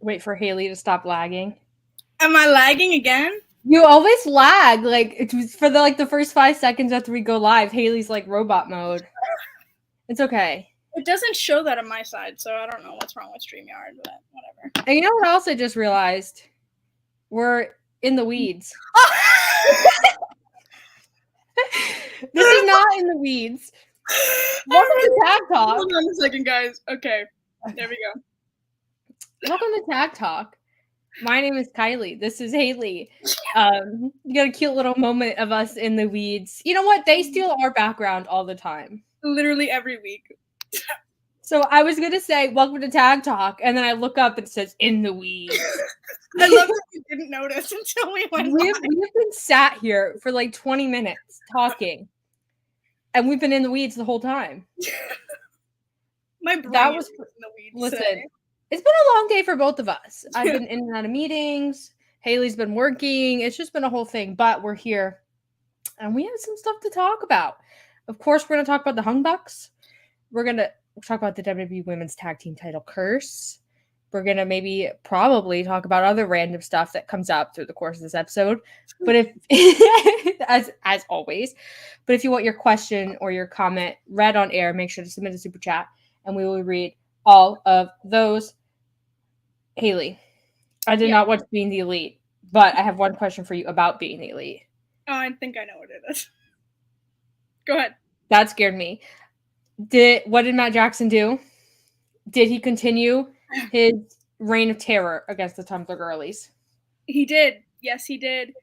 Wait for Haley to stop lagging. Am I lagging again? You always lag. Like, it was for the first 5 seconds after we go live, Haley's like robot mode. It's okay. It doesn't show that on my side, so I don't know what's wrong with StreamYard, but whatever. And you know what else I just realized? We're in the weeds. This is not in the weeds. Welcome to Tag Talk. Hold on a second, guys. Okay, there we go. Welcome to Tag Talk. My name is Kiley. This is Haley. You got a cute little moment of us in the weeds. You know what? They steal our background all the time. Literally every week. So I was going to say, welcome to Tag Talk, and then I look up and it says, in the weeds. I love that you didn't notice until we went we have been sat here for like 20 minutes talking, and we've been in the weeds the whole time. My brain was in the weeds. Listen, today. It's been a long day for both of us. I've been in and out of meetings. Haley's been working. It's just been a whole thing, but we're here, and we have some stuff to talk about. Of course, we're going to talk about the Hung Bucks. We're going to talk about the WWE Women's Tag Team title curse. We're going to probably talk about other random stuff that comes up through the course of this episode. But if, as always, but if you want your question or your comment read on air, make sure to submit a super chat and we will read all of those. Haley, I did not want to be in the elite, but I have one question for you about being the elite. Oh, I think I know what it is. Go ahead. That scared me. What did Matt Jackson do? Did he continue his reign of terror against the Tumblr girlies? He did. Yes, he did.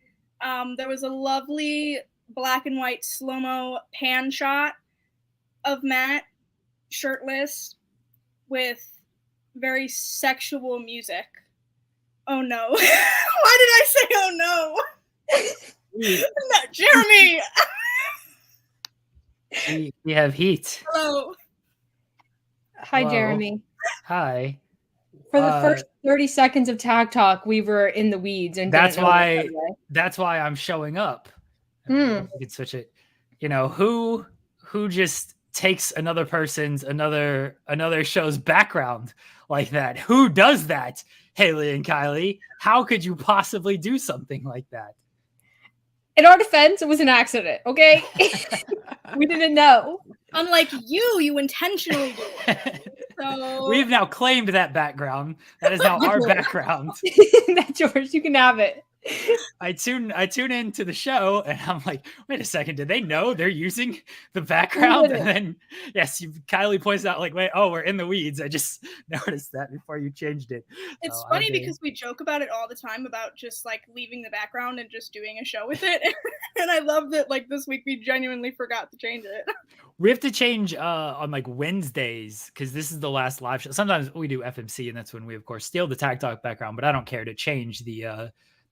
There was a lovely black and white slow-mo pan shot of Matt shirtless with very sexual music. Oh no. Why did I say oh no? No, Jeremy! We have heat. Hello. Hi, Hello. Jeremy. Hi. For the first 30 seconds of Tag Talk, we were in the weeds, and that's why I'm showing up. You can switch it. You know, who just takes another person's another show's background like that? Who does that? Haley and Kiley, how could you possibly do something like that? In our defense, it was an accident, okay? We didn't know. Unlike you intentionally do it. So We've now claimed that background. That is now our background. That's yours. You can have it. I tune into the show and I'm like, wait a second, did they know they're using the background? And then Kiley points out like, we're in the weeds. I just noticed that before you changed it. It's funny because we joke about it all the time about just like leaving the background and just doing a show with it. And I love that like this week we genuinely forgot to change it. We have to change on like Wednesdays because this is the last live show. Sometimes we do FMC and that's when we of course steal the Tag Talk background, but I don't care to change the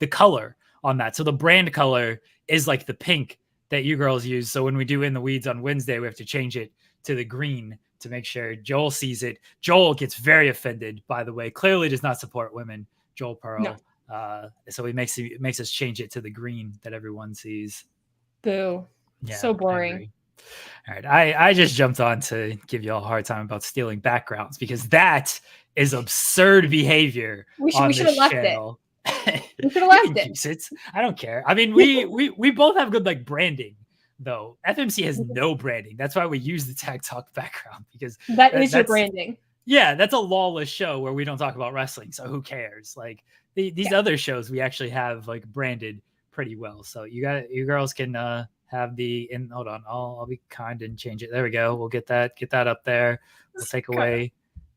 color on that. So the brand color is like the pink that you girls use. So when we do In the Weeds on Wednesday, we have to change it to the green to make sure Joel sees it. Joel gets very offended, by the way, clearly does not support women, Joel Pearl. No. So he makes us change it to the green that everyone sees. Boo. Yeah, so boring. All right. I just jumped on to give you all a hard time about stealing backgrounds because that is absurd behavior. We should have left it. We should have left it. I don't care. I mean, we both have good like branding, though. FMC has no branding. That's why we use the Tag Talk background because that's your branding. Yeah, that's a lawless show where we don't talk about wrestling. So who cares? Like these other shows, we actually have like branded pretty well. So you girls can have hold on. I'll be kind and change it. There we go. We'll get that up there. We'll take away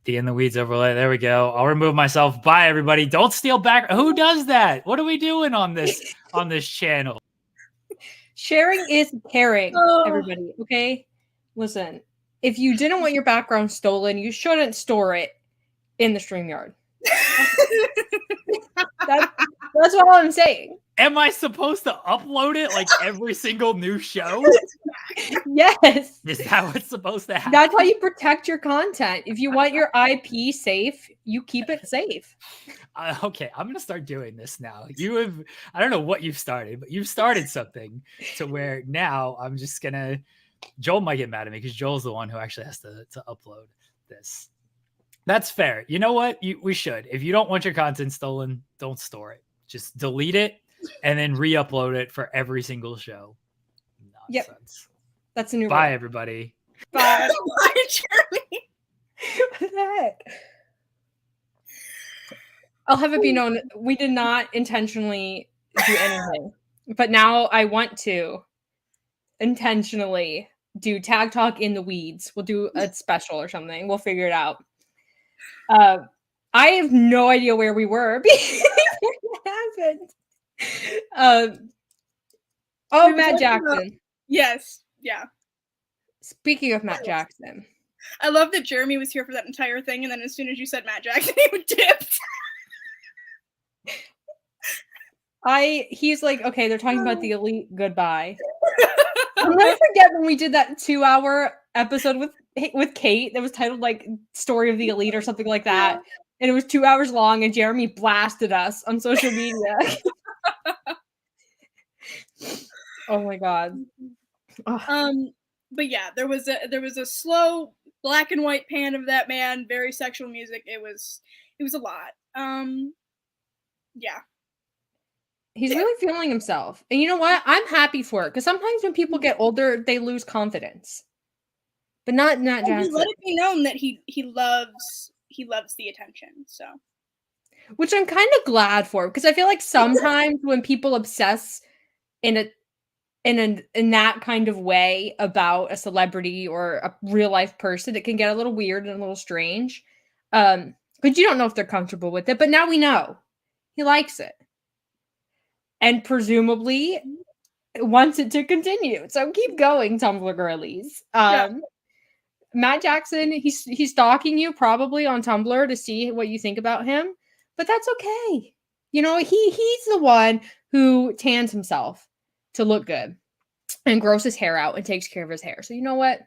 the In the Weeds overlay. There we go. I'll remove myself. Bye, everybody. Don't steal back. Who does that? What are we doing on this channel? Sharing is caring, everybody. Okay, listen. If you didn't want your background stolen, you shouldn't store it in the StreamYard. That's all I'm saying. Am I supposed to upload it like every single new show? Yes. Is that what's supposed to happen? That's how you protect your content. If you want your IP safe, you keep it safe. Okay, I'm going to start doing this now. I don't know what you've started, but you've started something to where now I'm just going to, Joel might get mad at me because Joel's the one who actually has to upload this. That's fair. You know what? We should. If you don't want your content stolen, don't store it. Just delete it and then re-upload it for every single show. Yep. Nonsense. That's a new Bye, rule. everybody. Bye. Bye, Jeremy. What the heck? I'll have it be known we did not intentionally do anything, but now I want to intentionally do tag talk in the weeds. We'll do a special or something. We'll figure it out. I have no idea where we were before it happened. Matt Jackson. Yes. Yeah. Speaking of Matt Jackson. I love that Jeremy was here for that entire thing, and then as soon as you said Matt Jackson, he dipped. He's like, okay, they're talking about the Elite. Goodbye. I'll never forget when we did that 2-hour episode with Kate that was titled like Story of the Elite or something like that. And it was 2 hours long, and Jeremy blasted us on social media. Oh my god. But yeah, there was a slow black and white pan of that man, very sexual music. It was a lot. Yeah. He's really feeling himself. And you know what? I'm happy for it. Because sometimes when people get older, they lose confidence. But not Jackson. Let it be known that he loves the attention. So, which I'm kind of glad for, because I feel like sometimes when people obsess in that kind of way about a celebrity or a real life person, it can get a little weird and a little strange. But you don't know if they're comfortable with it. But now we know he likes it. And presumably wants it to continue. So keep going, Tumblr girlies. Matt Jackson, he's stalking you probably on Tumblr to see what you think about him, but that's okay. You know, he's the one who tans himself to look good and grows his hair out and takes care of his hair. So you know what?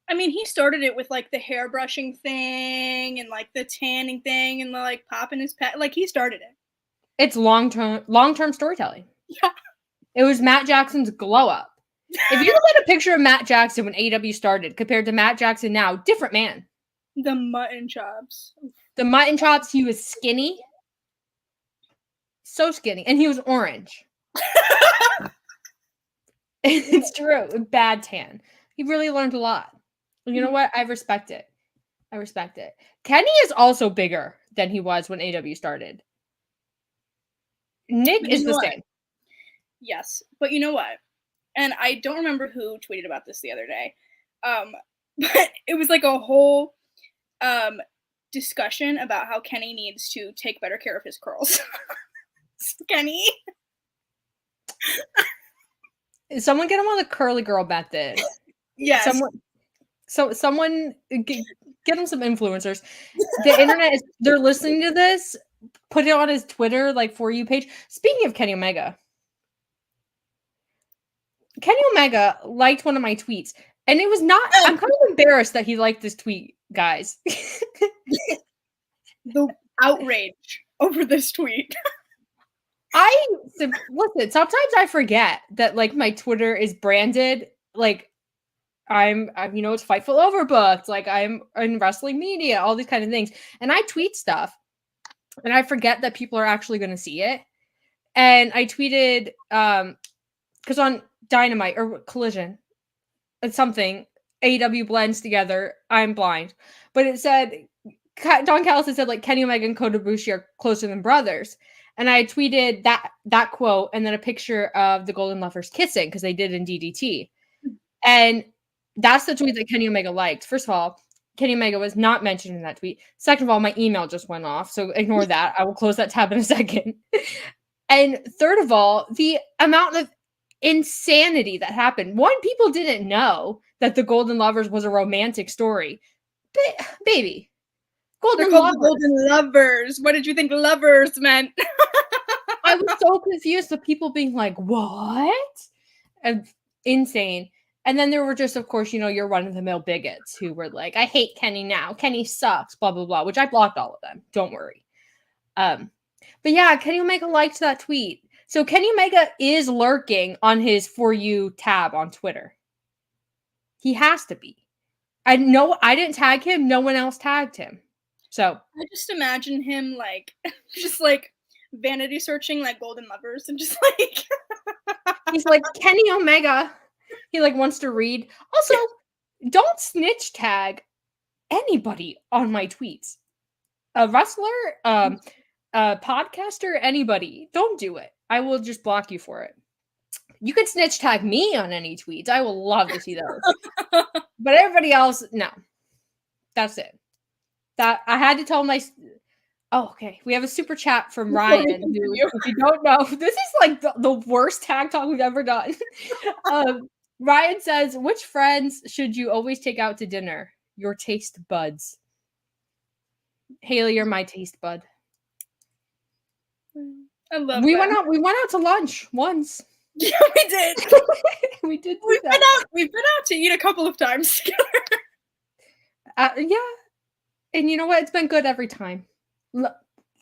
I mean, he started it with like the hairbrushing thing and like the tanning thing and the like popping his pet. Like he started it. It's long-term storytelling. Yeah. It was Matt Jackson's glow up. If you look at a picture of Matt Jackson when AEW started compared to Matt Jackson now, different man. The mutton chops. The mutton chops, he was skinny. So skinny. And he was orange. It's true. Bad tan. He really learned a lot. You know what? I respect it. Kenny is also bigger than he was when AEW started. Nick is the same. Yes. But you know what? And I don't remember who tweeted about this the other day. But it was like a whole discussion about how Kenny needs to take better care of his curls. Kenny. Someone get him on the curly girl method. Yes. Someone get him some influencers. The internet they're listening to this. Put it on his Twitter, like, For You page. Speaking of Kenny Omega liked one of my tweets. And it was not, I'm kind of embarrassed that he liked this tweet, guys. The outrage over this tweet. Listen, sometimes I forget that, like, my Twitter is branded, like, I'm it's Fightful Overbooked, like, I'm in wrestling media, all these kind of things. And I tweet stuff. And I forget that people are actually going to see it. And I tweeted, because on Dynamite or Collision, it's something, AEW blends together, I'm blind. But it said, Don Callis had said, like, Kenny Omega and Kota Ibushi are closer than brothers. And I tweeted that quote and then a picture of the Golden Lovers kissing because they did in DDT. And that's the tweet that Kenny Omega liked. First of all, Kenny Omega was not mentioned in that tweet. Second of all, my email just went off, so ignore that. I will close that tab in a second. And third of all, the amount of insanity that happened. One, people didn't know that the Golden Lovers was a romantic story. Baby. Golden Lovers. What did you think lovers meant? I was so confused with people being like, what? And insane. And then there were just, of course, your run-of-the-mill bigots who were like, I hate Kenny now. Kenny sucks, blah, blah, blah, which I blocked all of them. Don't worry. But yeah, Kenny Omega liked that tweet. So Kenny Omega is lurking on his For You tab on Twitter. He has to be. I know I didn't tag him. No one else tagged him. So I just imagine him like just like vanity searching like golden lovers and just like he's like Kenny Omega. He like wants to read. Also, don't snitch tag anybody on my tweets. A wrestler, a podcaster, anybody. Don't do it. I will just block you for it. You can snitch tag me on any tweets. I will love to see those. But everybody else, no. That's it. That I had to tell my. Oh, okay. We have a super chat from Ryan. Who, if you don't know, this is like the worst tag talk we've ever done. Ryan says, "Which friends should you always take out to dinner? Your taste buds." Haley, you're my taste bud. I love We that. went out to lunch once. Yeah, we did. We did. We've been out to eat a couple of times together. Yeah, and you know what? It's been good every time.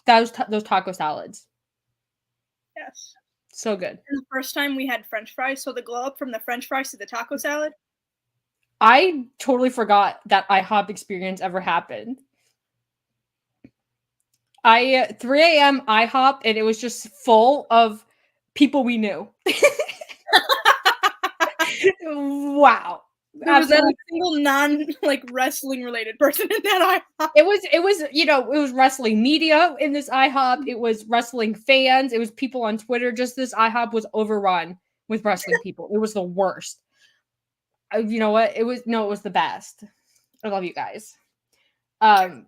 Those taco salads. Yes. So good. And the first time we had French fries, so the glow up from the French fries to the taco salad. I totally forgot that IHOP experience ever happened. 3 a.m. IHOP, and it was just full of people we knew. Wow. There was not a single wrestling related person in that IHOP. It was it was wrestling media in this IHOP. It was wrestling fans. It was people on Twitter. Just this IHOP was overrun with wrestling people. It was the worst. You know what? It was the best. I love you guys. But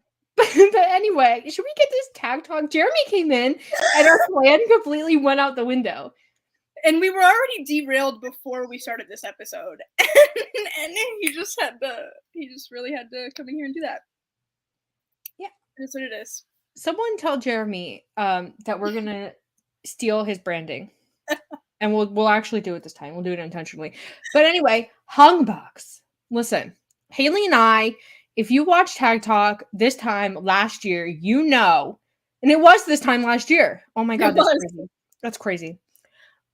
anyway, should we get this tag talk? Jeremy came in and our plan completely went out the window. And we were already derailed before we started this episode. And he just really had to come in here and do that. Yeah. That's what it is. Someone tell Jeremy that we're gonna steal his branding. And we'll actually do it this time. We'll do it intentionally. But anyway, Hungbox. Listen, Haley and I, if you watched Tag Talk this time last year, you know, and it was this time last year. Oh my God, that's crazy. That's crazy.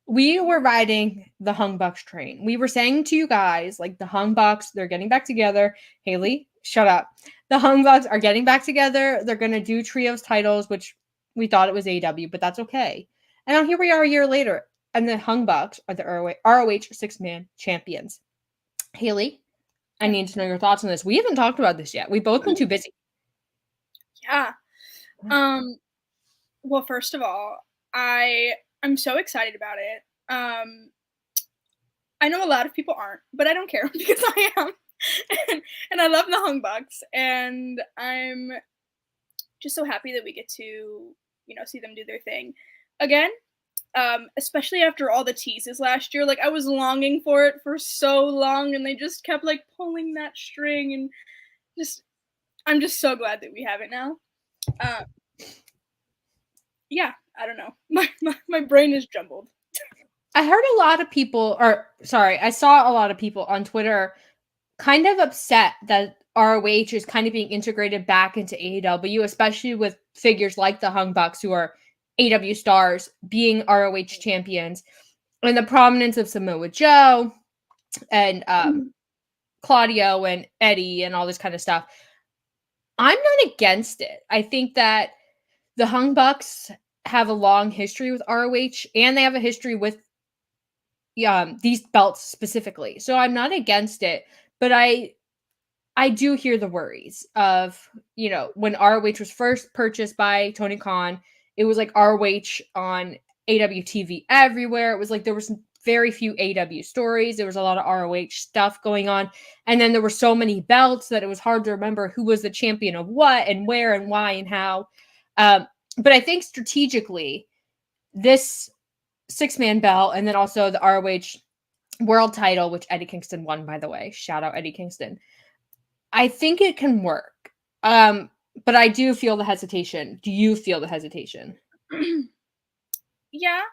We were riding the Hungbox train. We were saying to you guys, like, the Hungbox, they're getting back together. Haley, shut up. The Hungbox are getting back together. They're going to do trios titles, which we thought it was AEW, but that's okay. And now here we are a year later, and the Hungbox are the ROH six-man champions. Haley, I need to know your thoughts on this. We haven't talked about this yet. We've both been too busy. Yeah. Well, first of all, I'm so excited about it. I know a lot of people aren't, but I don't care because I am. And I love the Hungbox, and I'm just so happy that we get to, see them do their thing again. Especially after all the teases last year. Like, I was longing for it for so long, and they just kept like pulling that string, and I'm just so glad that we have it now. Yeah, I don't know. My brain is jumbled. I saw a lot of people on Twitter kind of upset that ROH is kind of being integrated back into AEW, especially with figures like the Hungbox, who are AEW stars, being ROH champions, and the prominence of Samoa Joe and Claudio and Eddie and all this kind of stuff. I'm not against it. I think that the Hungbox have a long history with ROH, and they have a history with these belts specifically. So I'm not against it, but I do hear the worries of, when ROH was first purchased by Tony Khan, it was like ROH on AW TV everywhere. It was like there was very few AW stories. There was a lot of ROH stuff going on. And then there were so many belts that it was hard to remember who was the champion of what and where and why and how. But I think strategically, this six-man belt and then also the ROH world title, which Eddie Kingston won, by the way. Shout out Eddie Kingston. I think it can work. But I do feel the hesitation. Do you feel the hesitation? Yeah.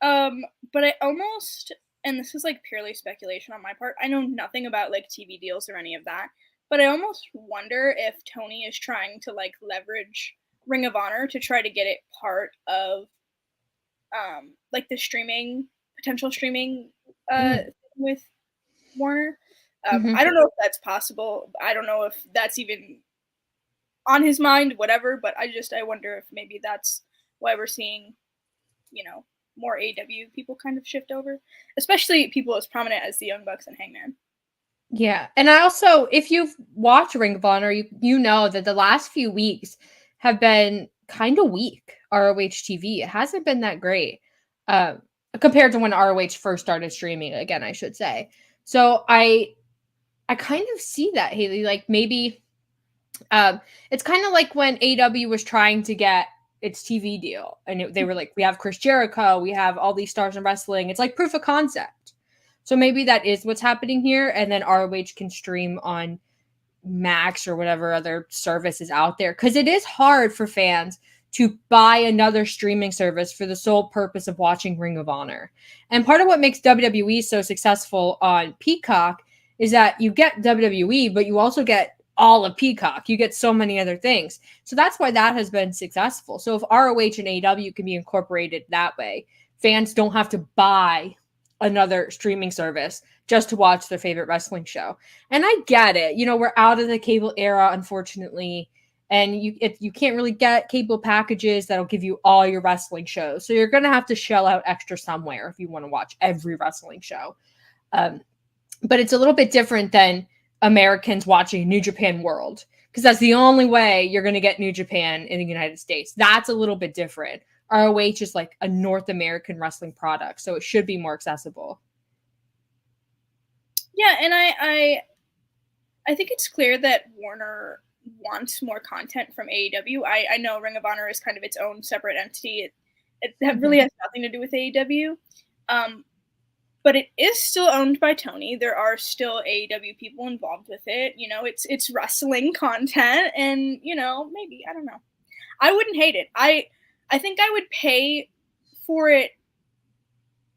But I almost, and this is like purely speculation on my part, I know nothing about like TV deals or any of that, but I almost wonder if Tony is trying to like leverage Ring of Honor to try to get it part of like the potential streaming with Warner. I don't know if that's possible. I don't know if that's even on his mind, whatever, but I wonder if maybe that's why we're seeing, more AEW people kind of shift over, especially people as prominent as the Young Bucks and Hangman. Yeah. And I also, if you've watched Ring of Honor, you know that the last few weeks have been kind of weak, ROH TV. It hasn't been that great compared to when ROH first started streaming, again, I should say. So I kind of see that, Haley, like maybe it's kind of like when AEW was trying to get its TV deal, and they were like, we have Chris Jericho, we have all these stars in wrestling. It's like proof of concept. So maybe that is what's happening here, and then ROH can stream on Max or whatever other service is out there, because it is hard for fans to buy another streaming service for the sole purpose of watching Ring of Honor. And part of what makes WWE so successful on Peacock is that you get WWE, but you also get all of Peacock. You get so many other things. So that's why that has been successful. So if ROH and AEW can be incorporated that way, fans don't have to buy another streaming service just to watch their favorite wrestling show. And I get it. We're out of the cable era, unfortunately. And you can't really get cable packages that'll give you all your wrestling shows. So you're going to have to shell out extra somewhere if you want to watch every wrestling show. But it's a little bit different than Americans watching New Japan World, because that's the only way you're going to get New Japan in the United States. That's a little bit different. ROH is like a North American wrestling product, so it should be more accessible. Yeah, and I think it's clear that Warner wants more content from AEW. I know Ring of Honor is kind of its own separate entity. It really has nothing to do with AEW. But it is still owned by Tony. There are still AEW people involved with it. It's wrestling content, and maybe, I don't know. I wouldn't hate it. I think I would pay for it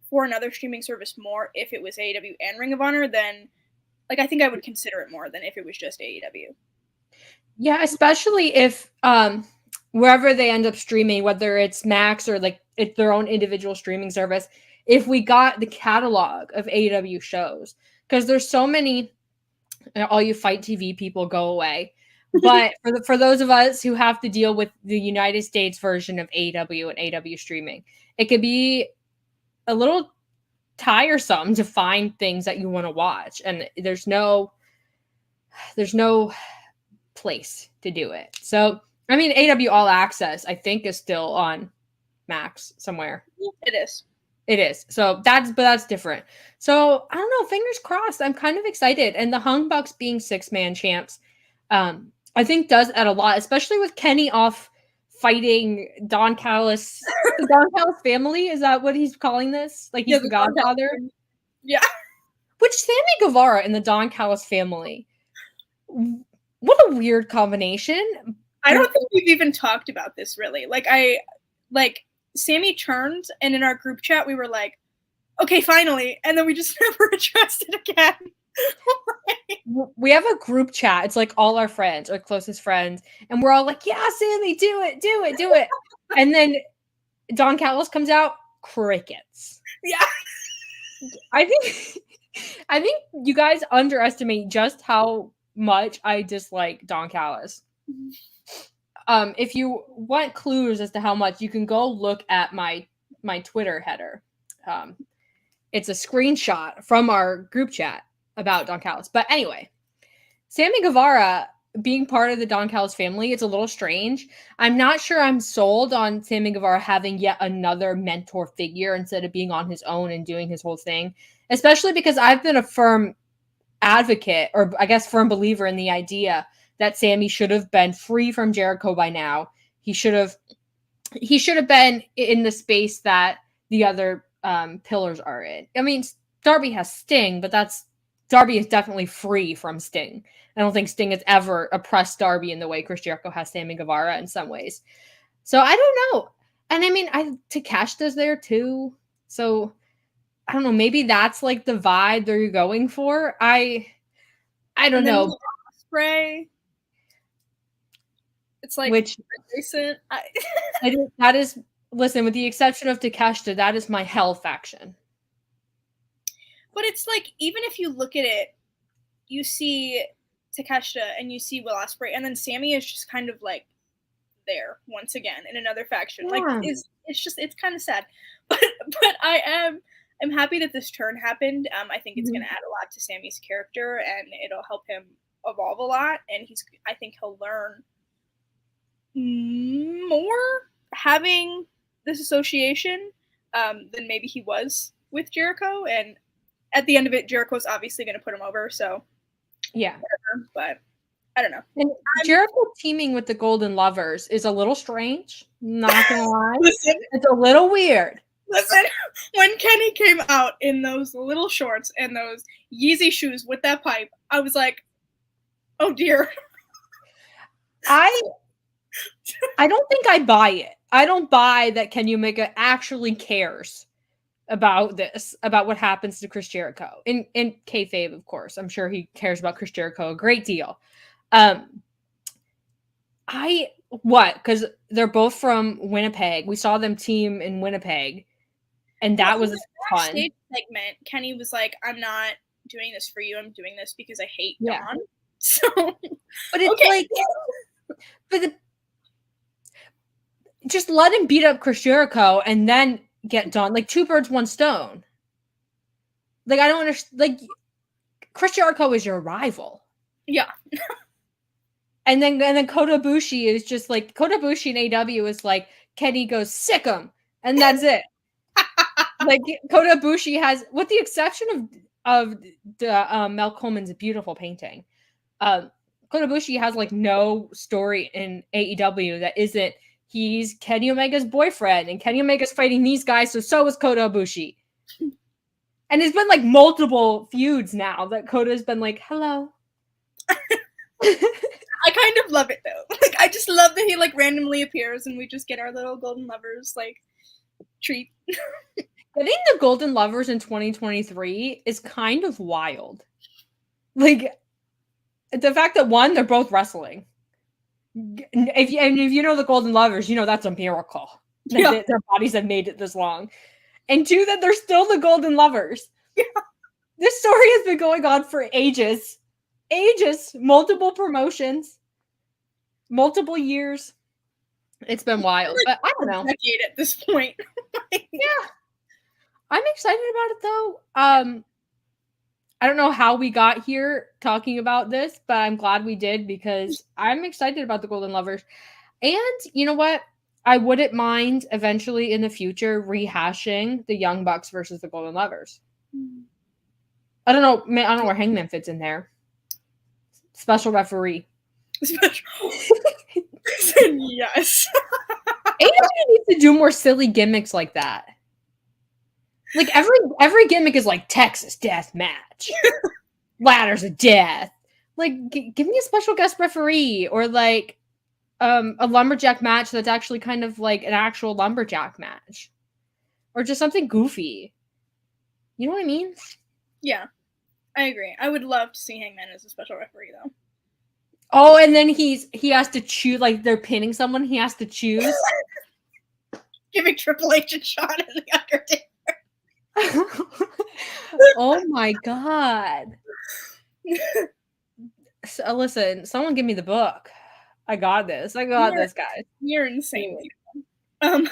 for another streaming service more if it was AEW and Ring of Honor than, like, I think I would consider it more than if it was just AEW. Yeah, especially if wherever they end up streaming, whether it's Max or like it's their own individual streaming service, if we got the catalog of AEW shows, because there's so many, all you Fight TV people go away. But for those of us who have to deal with the United States version of AEW and AEW streaming, it could be a little tiresome to find things that you want to watch. And there's no place to do it. So, I mean, AEW All Access, I think, is still on Max somewhere. It is. It is. So that's different. So I don't know, fingers crossed. I'm kind of excited. And the Hung Bucks being 6-man champs, I think does add a lot, especially with Kenny off fighting Don Callis. The Don Callis family, is that what he's calling this? Like he's the godfather? Yeah. Which Sammy Guevara and the Don Callis family. What a weird combination. I don't think we've even talked about this really. Sammy turned, and in our group chat we were like, okay, finally, and then we just never addressed it again. We have a group chat. It's like all our friends, our closest friends, and we're all like, yeah, Sammy, do it. And then Don Callis comes out, crickets. Yeah. I think you guys underestimate just how much I dislike Don Callis. If you want clues as to how much, you can go look at my Twitter header. It's a screenshot from our group chat about Don Callis. But anyway, Sammy Guevara being part of the Don Callis family, it's a little strange. I'm not sure I'm sold on Sammy Guevara having yet another mentor figure instead of being on his own and doing his whole thing, especially because I've been a firm advocate, or I guess firm believer in the idea that Sammy should have been free from Jericho by now. He should have been in the space that the other pillars are in. I mean, Darby has Sting, but Darby is definitely free from Sting. I don't think Sting has ever oppressed Darby in the way Chris Jericho has Sammy Guevara in some ways. So I don't know. And I mean, Takeshita's there too. So I don't know. Maybe that's like the vibe they're going for. I don't know. Spray. It's like which recent. That is, listen, with the exception of Takeshita, that is my hell faction. But it's like, even if you look at it you see Takeshita and you see Will Ospreay, and then Sammy is just kind of like there once again in another faction. Yeah. Like it's kind of sad, but I'm happy that this turn happened. I think it's going to add a lot to Sammy's character, and it'll help him evolve a lot. And I think he'll learn more having this association than maybe he was with Jericho. And at the end of it, Jericho's obviously going to put him over. So yeah, whatever, but I don't know. And Jericho teaming with the Golden Lovers is a little strange. Not gonna lie, Listen, it's a little weird. Listen, when Kenny came out in those little shorts and those Yeezy shoes with that pipe, I was like, oh dear. I don't think I buy it. I don't buy that Kenny Omega actually cares about this, about what happens to Chris Jericho. In kayfabe, of course. I'm sure he cares about Chris Jericho a great deal. Because they're both from Winnipeg. We saw them team in Winnipeg. And that was fun. Stage segment, Kenny was like, I'm not doing this for you. I'm doing this because I hate Dawn. So, but it's just let him beat up Chris Jericho and then get Dawn. Like 2 birds, 1 stone. Like I don't understand. Like Chris Jericho is your rival. Yeah. And then Kota Ibushi is just like Kota Ibushi in AEW is like Kenny goes sick him, and that's it. Like Kota Ibushi has, with the exception of the Mel Coleman's beautiful painting, Kota Ibushi has like no story in AEW that isn't he's Kenny Omega's boyfriend and Kenny Omega's fighting these guys, so is Kota Ibushi. And there's been like multiple feuds now that Kota's been like, hello. I kind of love it though. Like I just love that he like randomly appears and we just get our little golden lovers like treat. Getting the Golden Lovers in 2023 is kind of wild. Like, the fact that, one, they're both wrestling. If you know the Golden Lovers, you know that's a miracle. That their bodies have made it this long. And 2, that they're still the Golden Lovers. Yeah. This story has been going on for ages. Ages. Multiple promotions. Multiple years. It's been wild. But I don't know. Decade at this point. Yeah. I'm excited about it though. I don't know how we got here talking about this, but I'm glad we did because I'm excited about the Golden Lovers. And you know what? I wouldn't mind eventually in the future rehashing the Young Bucks versus the Golden Lovers. I don't know. I don't know where Hangman fits in there. Special referee. Yes. AEW needs to do more silly gimmicks like that. Like every gimmick is like Texas Death Match, Ladders of Death. Like, give me a special guest referee or like a lumberjack match that's actually kind of like an actual lumberjack match, or just something goofy. You know what I mean? Yeah, I agree. I would love to see Hangman as a special referee though. Oh, and then he has to choose. Like they're pinning someone, he has to choose. Giving Triple H a shot at the Undertaker. Oh my god. So, listen, someone give me the book. I got this, guys. You're insane. Louis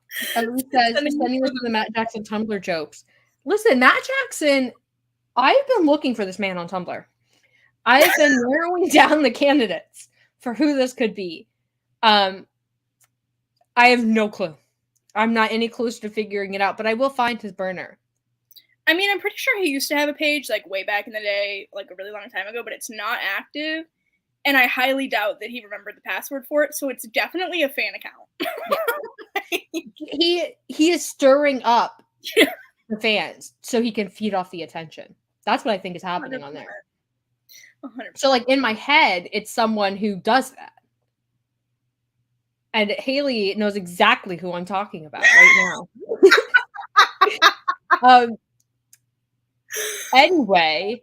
says sending this to the Matt Jackson Tumblr jokes. Listen, Matt Jackson, I've been looking for this man on Tumblr. I've been narrowing down the candidates for who this could be. I have no clue. I'm not any closer to figuring it out, but I will find his burner. I mean, I'm pretty sure he used to have a page like way back in the day, like a really long time ago, but it's not active. And I highly doubt that he remembered the password for it, so it's definitely a fan account. He is stirring up the fans so he can feed off the attention. That's what I think is happening 100%. On there. 100%. So, like, in my head, it's someone who does that. And Haley knows exactly who I'm talking about right now. Anyway,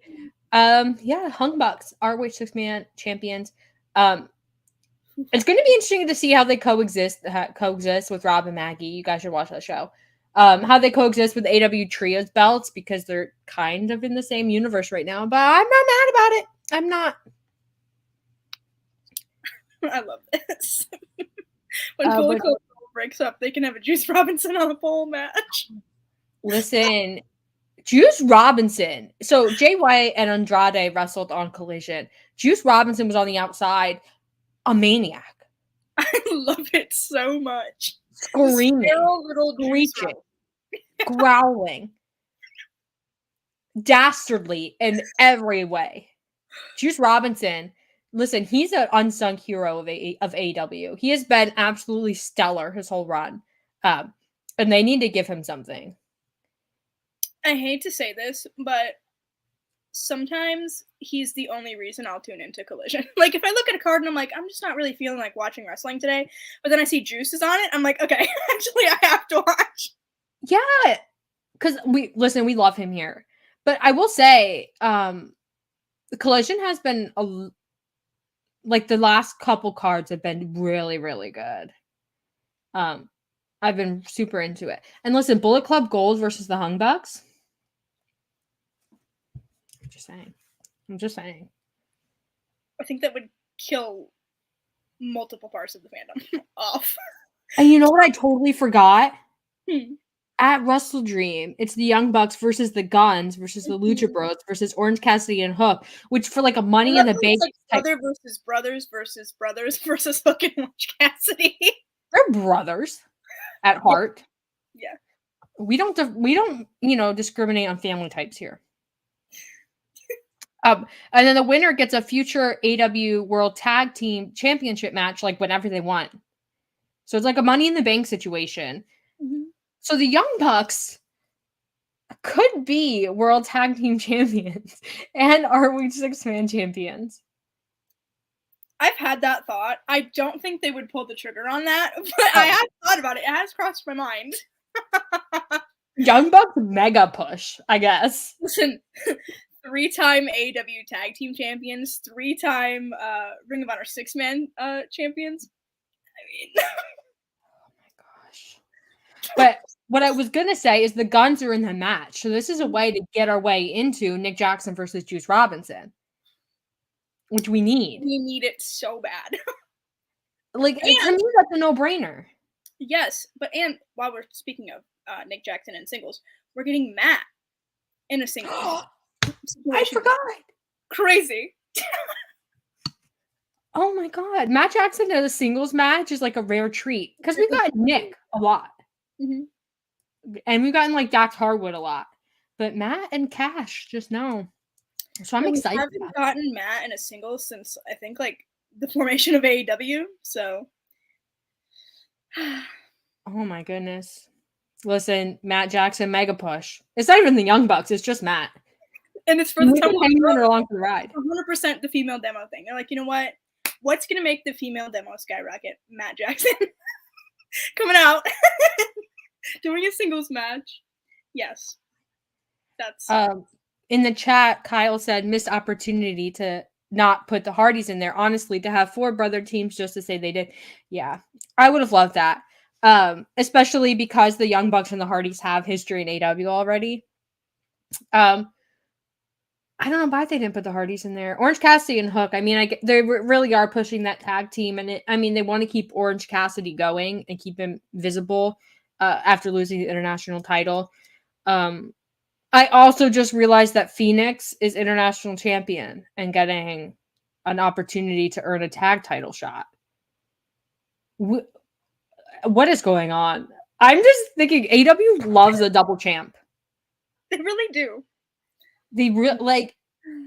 Hung Bucks, ROH 6-man champions. It's going to be interesting to see how they coexist with Rob and Maggie. You guys should watch that show. how they coexist with AW Trios belts because they're kind of in the same universe right now. But I'm not mad about it. I'm not. I love this. When Bullet Club breaks up, they can have a Juice Robinson on a pole match. Listen, Juice Robinson. So Jay White and Andrade wrestled on Collision. Juice Robinson was on the outside, a maniac. I love it so much. Screaming, little screeching, growling, dastardly in every way. Juice Robinson, listen, he's an unsung hero of AEW. He has been absolutely stellar his whole run, and they need to give him something. I hate to say this, but sometimes he's the only reason I'll tune into Collision. Like, if I look at a card and I'm like, I'm just not really feeling like watching wrestling today, but then I see Juice is on it, I'm like, okay, actually I have to watch. Yeah, because we love him here. But I will say, Collision has been like the last couple cards have been really, really good. I've been super into it. And listen, Bullet Club Gold versus the Hung Bucks. I'm just saying. I think that would kill multiple parts of the fandom off. And you know what I totally forgot? At Wrestle Dream, it's the Young Bucks versus the Guns versus the Lucha Bros versus Orange Cassidy and Hook, which for like a Money in the Bank. Like brother versus brothers versus brothers versus Hook and Orange Cassidy. They're brothers at heart. Yeah. We don't discriminate on family types here. And then the winner gets a future AW World Tag Team Championship match, like whenever they want. So it's like a Money in the Bank situation. Mm-hmm. So the Young Bucks could be World Tag Team Champions and ROH 6-man champions. I've had that thought. I don't think they would pull the trigger on that, but I have thought about it. It has crossed my mind. Young Bucks mega push, I guess. Listen, 3-time AEW Tag Team Champions, 3-time Ring of Honor 6-man champions. I mean, oh my gosh. But what I was gonna say is the Guns are in the match, so this is a way to get our way into Nick Jackson versus Juice Robinson, which we need. We need it so bad. Like, to me, that's a no-brainer. Yes, and while we're speaking of Nick Jackson and singles, we're getting Matt in a singles. I forgot. Crazy. Oh my god. Matt Jackson in a singles match is like a rare treat because we've got Nick a lot. Mm-hmm. And we've gotten like Dax Harwood a lot. But Matt and Cash just no. So I'm excited. We haven't gotten Matt in a singles since I think like the formation of AEW. So oh my goodness. Listen, Matt Jackson mega push. It's not even the Young Bucks, it's just Matt. And it's for the along for the ride. 100% the female demo thing. They're like, you know what? What's gonna make the female demo skyrocket? Matt Jackson coming out, doing a singles match. Yes, that's. In the chat, Kyle said missed opportunity to not put the Hardys in there. Honestly, to have 4 brother teams just to say they did, yeah, I would have loved that. Especially because the Young Bucks and the Hardys have history in AEW already. I don't know why they didn't put the Hardys in there. Orange Cassidy and Hook. I mean, they really are pushing that tag team, and they want to keep Orange Cassidy going and keep him visible after losing the international title. I also just realized that Phoenix is international champion and getting an opportunity to earn a tag title shot. What is going on? I'm just thinking AEW loves a double champ. They really do. They like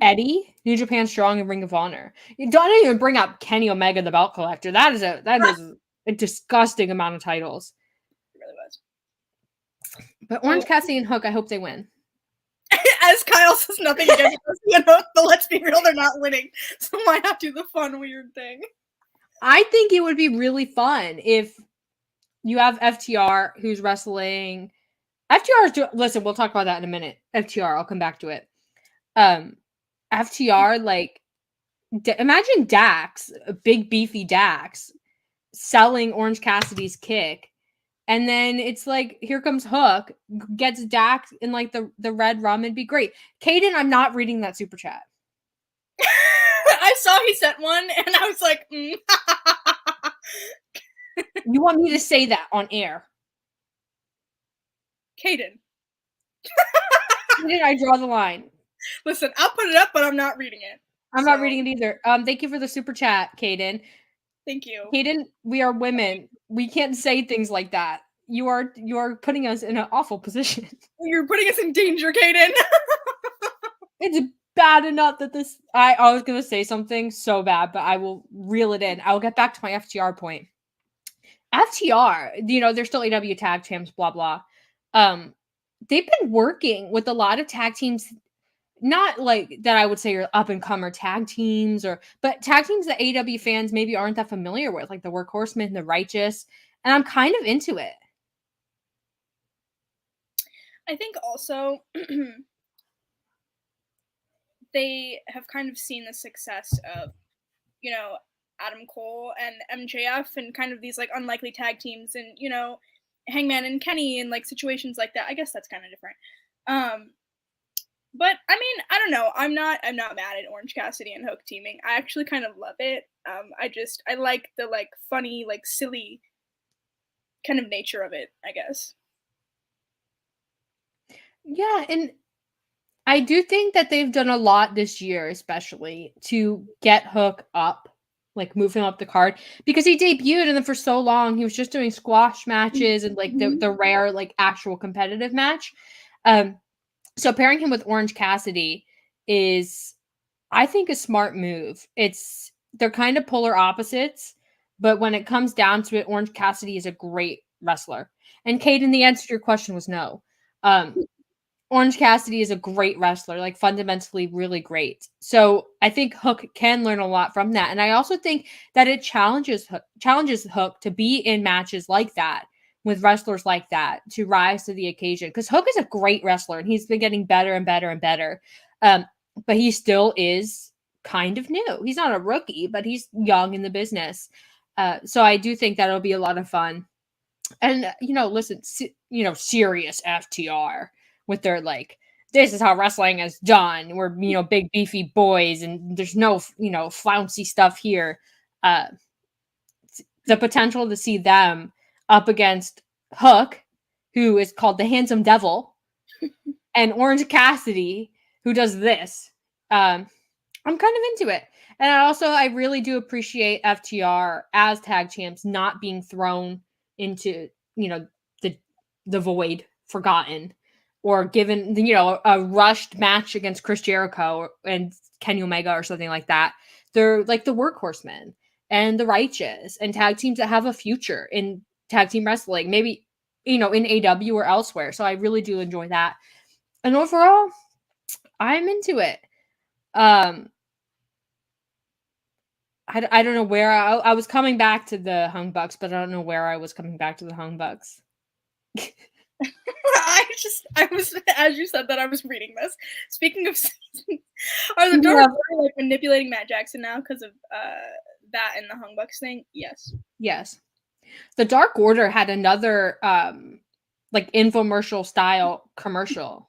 Eddie, New Japan Strong, and Ring of Honor. You don't even bring up Kenny Omega, the belt collector. That is a disgusting amount of titles. It really was. But Orange Cassidy and Hook, I hope they win. As Kyle says, nothing against Cassidy and Hook, but let's be real, they're not winning. So why not do the fun, weird thing? I think it would be really fun if you have FTR who's wrestling. Listen, we'll talk about that in a minute. FTR, I'll come back to it. FTR, like, imagine Dax, a big beefy Dax, selling Orange Cassidy's kick And then it's like, here comes Hook, gets Dak in like the red rum. It'd be great. Caden, I'm not reading that super chat. I saw he sent one, and I was like, You want me to say that on air? Caden. Caden, I draw the line. Listen, I'll put it up, but I'm not reading it. I'm not reading it either. Thank you for the super chat, Caden. Thank you. Caden, we are women. We can't say things like that. You are putting us in an awful position. You're putting us in danger, Caden. It's bad enough that this. I was gonna say something so bad, but I will reel it in. I'll get back to my FTR point. FTR, they're still AW tag champs, blah blah. They've been working with a lot of tag teams, not like that I would say are up and comer tag teams, but tag teams that AW fans maybe aren't that familiar with, like the Workhorsemen, the Righteous, and I'm kind of into it. I think also they have kind of seen the success of, Adam Cole and MJF and kind of these like unlikely tag teams and, Hangman and Kenny and like situations like that. I guess that's kind of different. But I mean, I don't know. I'm not mad at Orange Cassidy and Hook teaming. I actually kind of love it. I like the like funny, like silly kind of nature of it, I guess. Yeah, and I do think that they've done a lot this year, especially to get Hook up, like move him up the card, because he debuted and then for so long he was just doing squash matches and like the rare like actual competitive match. So pairing him with Orange Cassidy is, I think, a smart move. They're kind of polar opposites, but when it comes down to it, Orange Cassidy is a great wrestler. And Caden, the answer to your question was no. Orange Cassidy is a great wrestler, like fundamentally really great. So I think Hook can learn a lot from that. And I also think that it challenges Hook to be in matches like that with wrestlers like that, to rise to the occasion. Because Hook is a great wrestler and he's been getting better and better and better. But he still is kind of new. He's not a rookie, but he's young in the business. So I do think that'll be a lot of fun. And, listen, serious FTR with their like, this is how wrestling is done. We're, big beefy boys and there's no, flouncy stuff here. The potential to see them up against Hook, who is called the Handsome Devil, and Orange Cassidy, who does this. I'm kind of into it. And I really do appreciate FTR as tag champs not being thrown into, the void, forgotten, or given, a rushed match against Chris Jericho and Kenny Omega or something like that. They're like the Workhorsemen and the Righteous and tag teams that have a future in tag team wrestling, maybe, in AW or elsewhere. So I really do enjoy that. And overall, I'm into it. I don't know where I was coming back to the Hung Bucks, but I don't know where I was coming back to the Hung Bucks. I was, as you said that, I was reading this. Speaking of seasons, are the Dark Order like manipulating Matt Jackson now because of that and the Hung Bucks thing? Yes. The Dark Order had another like infomercial style commercial.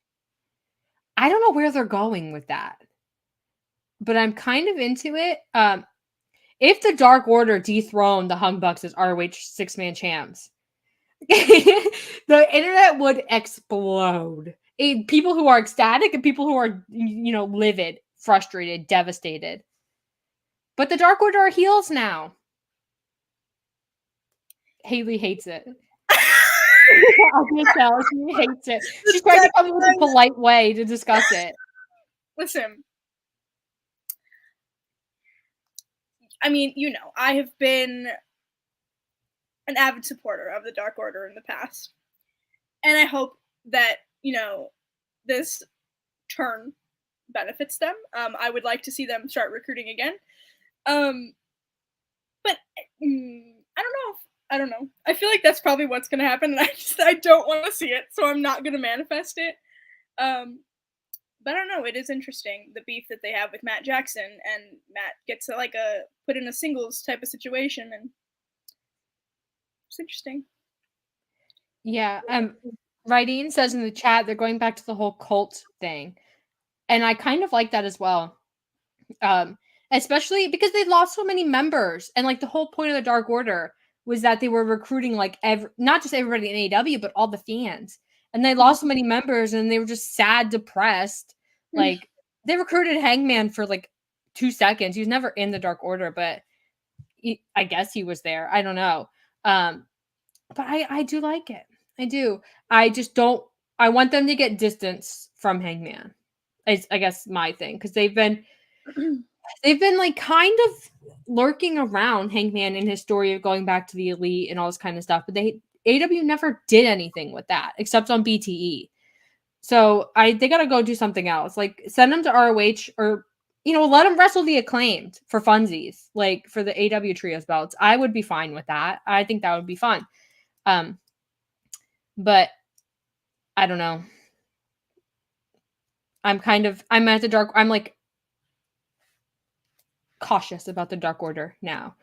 I don't know where they're going with that, but I'm kind of into it. If the Dark Order dethroned the Hung Bucks as ROH 6-man champs, the internet would explode. People who are ecstatic and people who are, livid, frustrated, devastated. But the Dark Order are heels now. Haley hates it. I can tell she hates it. She's trying to come up with a polite way to discuss it. Listen, I mean, I have been an avid supporter of the Dark Order in the past. And I hope that, this turn benefits them. I would like to see them start recruiting again. But I don't know. I feel like that's probably what's going to happen. And I don't want to see it. So I'm not going to manifest it. But I don't know. It is interesting, the beef that they have with Matt Jackson. And Matt gets put in a singles type of situation. And it's interesting. Yeah. Rydeen says in the chat they're going back to the whole cult thing. And I kind of like that as well. Especially because they lost so many members. And like the whole point of the Dark Order was that they were recruiting like not just everybody in AEW, but all the fans. And they lost so many members and they were just sad, depressed. Like they recruited Hangman for like 2 seconds. He was never in the Dark Order, but I guess he was there. I don't know. But I do like it. I do. I just don't. I want them to get distance from Hangman. I guess my thing, because they've been like kind of lurking around Hangman in his story of going back to the Elite and all this kind of stuff. But AW never did anything with that except on BTE. So they got to go do something else. Like send them to ROH or let them wrestle the Acclaimed for funsies, like for the AW Trios belts. I would be fine with that. I think that would be fun. But I don't know. I'm at the Dark. I'm like cautious about the Dark Order now.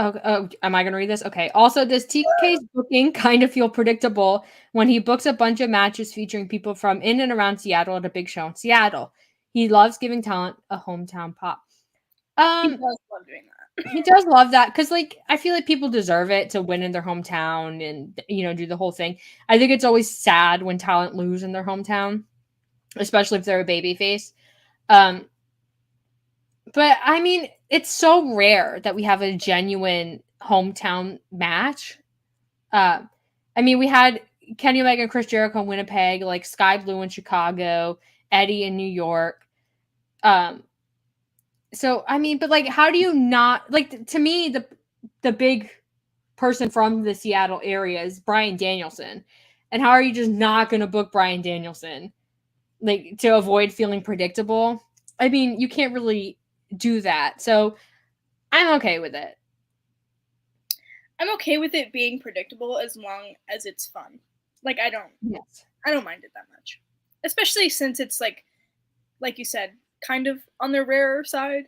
Oh, am I going to read this? Okay. Also, does TK's booking kind of feel predictable when he books a bunch of matches featuring people from in and around Seattle at a big show in Seattle? He loves giving talent a hometown pop. He does love doing that. He does love that because, like, I feel like people deserve it to win in their hometown and, do the whole thing. I think it's always sad when talent lose in their hometown, especially if they're a babyface. But I mean, it's so rare that we have a genuine hometown match. I mean, we had Kenny Omega and Chris Jericho in Winnipeg, like Sky Blue in Chicago, Eddie in New York. So I mean, but like, how do you not like? To me, the big person from the Seattle area is Bryan Danielson, and how are you just not going to book Bryan Danielson, like to avoid feeling predictable? I mean, you can't really do that. So I'm okay with it. I'm okay with it being predictable as long as it's fun. Like I don't mind it that much. Especially since it's like you said, kind of on the rarer side.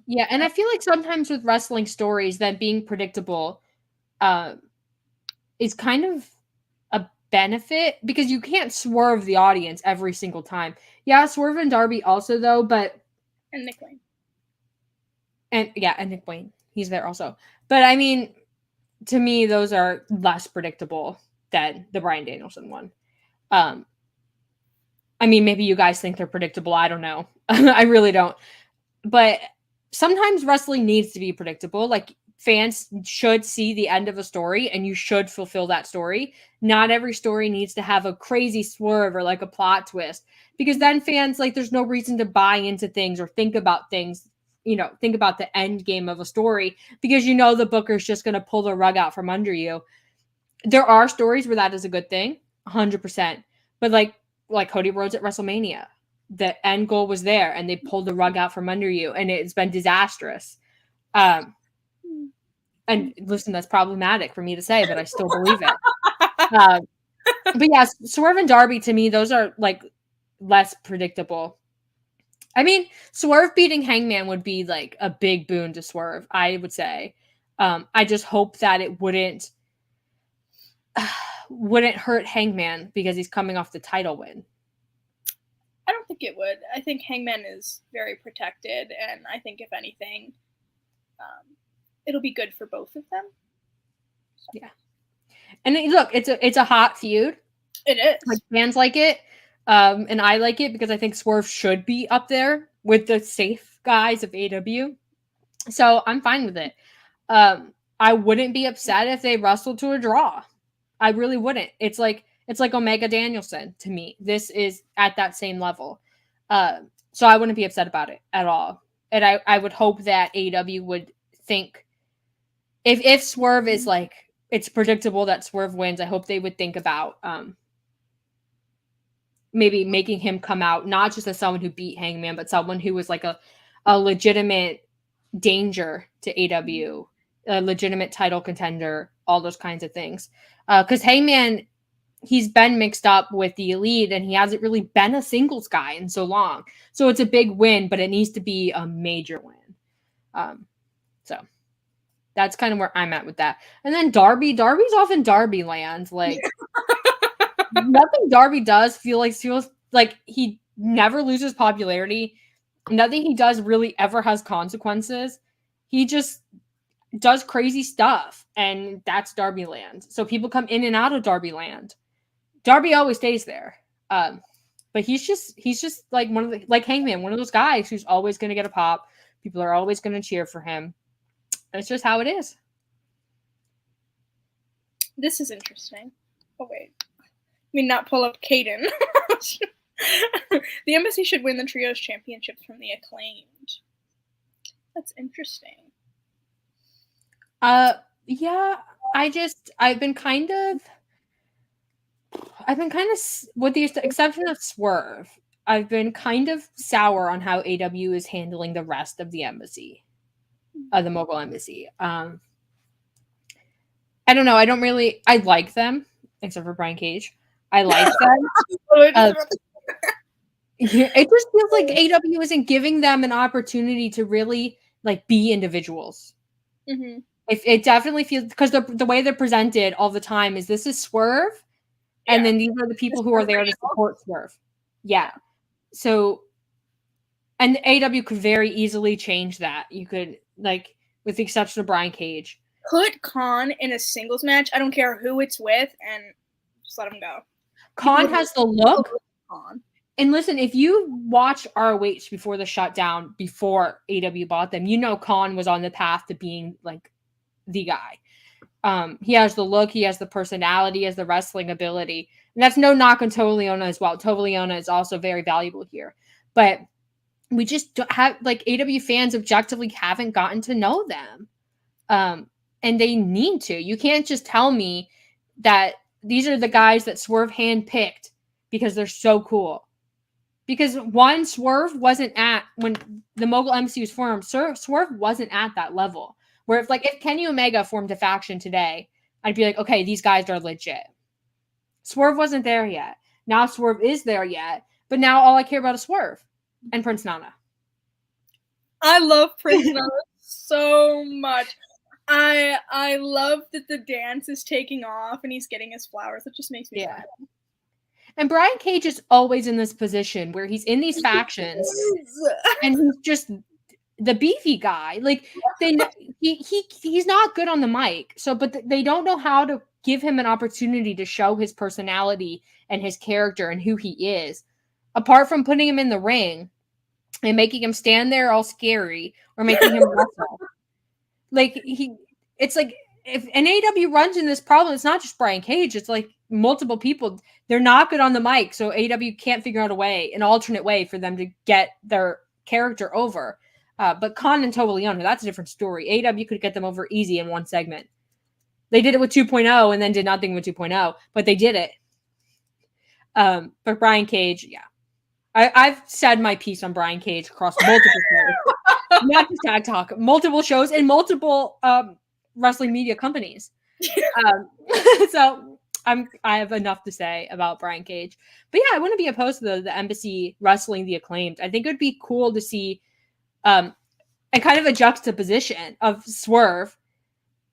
Yeah, and I feel like sometimes with wrestling stories that being predictable is kind of a benefit because you can't swerve the audience every single time. Yeah, Swerve and Darby also though, but and Nick Wayne. And Nick Wayne. He's there also. But I mean, to me, those are less predictable than the Bryan Danielson one. I mean, maybe you guys think they're predictable. I don't know. I really don't. But sometimes wrestling needs to be predictable. Like fans should see the end of a story and you should fulfill that story. Not every story needs to have a crazy swerve or like a plot twist because then fans like there's no reason to buy into things or think about things, think about the end game of a story because the booker's just going to pull the rug out from under you. There are stories where that is a good thing, 100%. But like Cody Rhodes at WrestleMania, the end goal was there and they pulled the rug out from under you and it's been disastrous. And listen, that's problematic for me to say, but I still believe it. But yeah, Swerve and Darby to me, those are like less predictable. I mean, Swerve beating Hangman would be like a big boon to Swerve, I would say. I just hope that it wouldn't hurt Hangman because he's coming off the title win. I don't think it would. I think Hangman is very protected, and I think if anything, it'll be good for both of them. So. Yeah, and look, it's a hot feud. It is. Like fans like it, and I like it because I think Swerve should be up there with the safe guys of AEW. So I'm fine with it. I wouldn't be upset if they wrestled to a draw. I really wouldn't. It's like Omega Danielson to me. This is at that same level. So I wouldn't be upset about it at all. And I would hope that AEW would think if Swerve is like it's predictable that Swerve wins, I hope they would think about maybe making him come out not just as someone who beat Hangman, but someone who was like a legitimate danger to AEW, a legitimate title contender, all those kinds of things. Because Hangman, he's been mixed up with the Elite and he hasn't really been a singles guy in so long. So it's a big win, but it needs to be a major win. So That's kind of where I'm at with that. And then Darby's off in Darby land. Like nothing Darby does feels like he never loses popularity. Nothing he does really ever has consequences. He just does crazy stuff, and that's Darby land. So people come in and out of Darby land. Darby always stays there. But he's just like like Hangman, one of those guys who's always going to get a pop. People are always going to cheer for him. It's just how it is. This is interesting. Oh, wait. I mean, not pull up Caden. The Embassy should win the Trios Championships from the Acclaimed. That's interesting. Yeah, I've been kind of, with the exception of Swerve, I've been kind of sour on how AW is handling the rest of the Embassy, the Mogul Embassy. I don't know. I like them, except for Brian Cage. I like them. It just feels like AW isn't giving them an opportunity to really like be individuals. Mm-hmm. It definitely feels, because the way they're presented all the time is this is Swerve, and then these are the people who are there to support Swerve. Yeah. So, and AW could very easily change that. You could, like, with the exception of Brian Cage, put Khan in a singles match. I don't care who it's with, and just let him go. Khan has the look. And listen, if you watch ROH before the shutdown, before AW bought them, you know Khan was on the path to being like the guy. He has the look, he has the personality, he has the wrestling ability. And that's no knock on Tova Leona as well. Tova Leona is also very valuable here. But we just don't have, like, AW fans objectively haven't gotten to know them. And they need to. You can't just tell me that these are the guys that Swerve handpicked because they're so cool. Because one, Swerve wasn't at, when the Mogul Embassy was formed, Swerve wasn't at that level. Where if Kenny Omega formed a faction today, I'd be like, okay, these guys are legit. Swerve wasn't there yet. Now Swerve is there yet. But now all I care about is Swerve and Prince Nana. I love Prince Nana so much. I love that the dance is taking off and he's getting his flowers. It just makes me sad. And Brian Cage is always in this position where he's in these factions and he's just the beefy guy. Like, he's not good on the mic. So, but they don't know how to give him an opportunity to show his personality and his character and who he is, apart from putting him in the ring and making him stand there all scary or making him wrestle. Like, it's like, if an AW runs in this problem, it's not just Brian Cage. It's like multiple people. They're not good on the mic, so AW can't figure out an alternate way for them to get their character over. But Khan and Tova Leona, that's a different story. AW could get them over easy in one segment. They did it with 2.0 and then did nothing with 2.0, but they did it. But Brian Cage, yeah. I've said my piece on Brian Cage across multiple shows. Not just Tag Talk, multiple shows and multiple wrestling media companies. So I have enough to say about Brian Cage. But yeah, I wouldn't be opposed to the Embassy wrestling the Acclaimed. I think it would be cool to see and kind of a juxtaposition of Swerve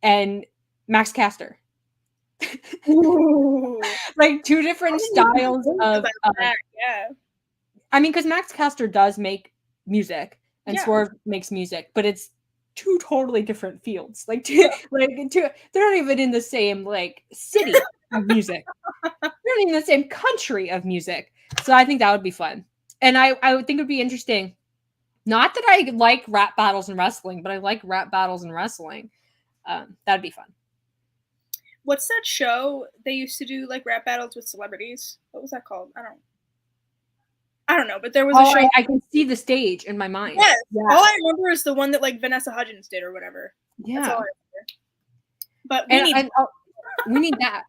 and Max Caster. Like two different styles of yeah. I mean, because Max Caster does make music and Swerve makes music, but it's two totally different fields. They're not even in the same like city of music. They're not even in the same country of music. So I think that would be fun. And I would think it would be interesting. Not that I like rap battles in wrestling, but I like rap battles in wrestling. That'd be fun. What's that show they used to do, like rap battles with celebrities? What was that called? I don't know, but there was a show. I can see the stage in my mind. Yes. Yeah. All I remember is the one that like Vanessa Hudgens did or whatever. Yeah. That's all I remember. But we need that.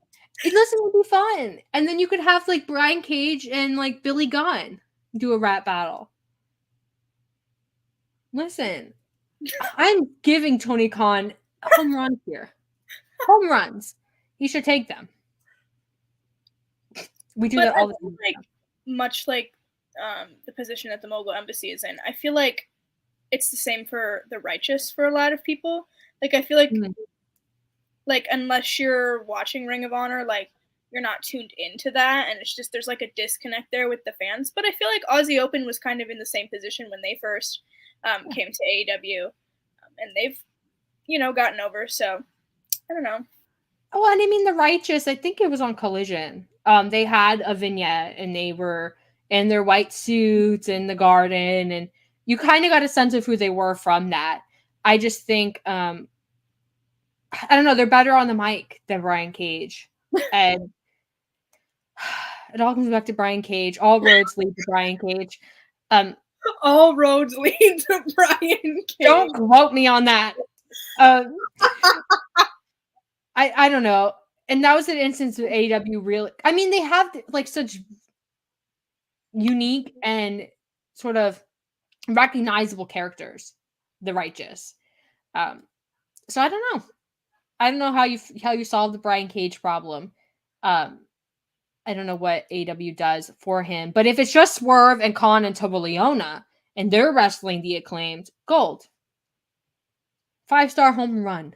Listen, it would be fun. And then you could have like Brian Cage and like Billy Gunn do a rap battle. Listen, I'm giving Tony Khan home runs here. Home runs. He should take them. We do that all the time. Much like the position that the Mogul Embassy is in, I feel like it's the same for the Righteous for a lot of people. Like, I feel like, like, unless you're watching Ring of Honor, like, you're not tuned into that, and it's just, there's like a disconnect there with the fans. But I feel like Aussie Open was kind of in the same position when they first came to AEW, and they've, you know, gotten over. So I don't know. Oh, and I mean, the Righteous, I think it was on Collision. They had a vignette, and they were in their white suits in the garden, and you kind of got a sense of who they were from that. I just think, I don't know, they're better on the mic than Brian Cage. And it all comes back to Brian Cage. All roads lead to Brian Cage. All roads lead to Brian Cage. Don't quote me on that. I don't know. And that was an instance of AEW really. I mean, they have like such unique and sort of recognizable characters, the Righteous. So I don't know. I don't know how you solve the Brian Cage problem. I don't know what AEW does for him, but if it's just Swerve and Khan and Toboleona and they're wrestling the Acclaimed, gold. 5-star home run.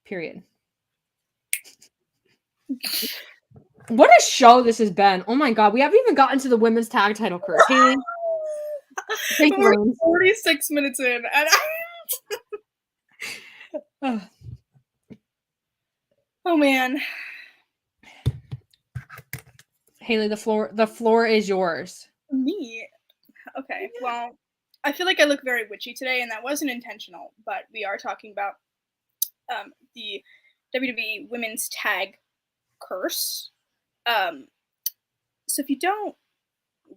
Period. What a show this has been. Oh my god, we haven't even gotten to the women's tag title curse. Haley, take the We're reins. 46 minutes in, and oh man. Haley, the floor is yours. Me. Okay, well, I feel like I look very witchy today, and that wasn't intentional, but we are talking about the WWE Women's Tag Curse. So if you don't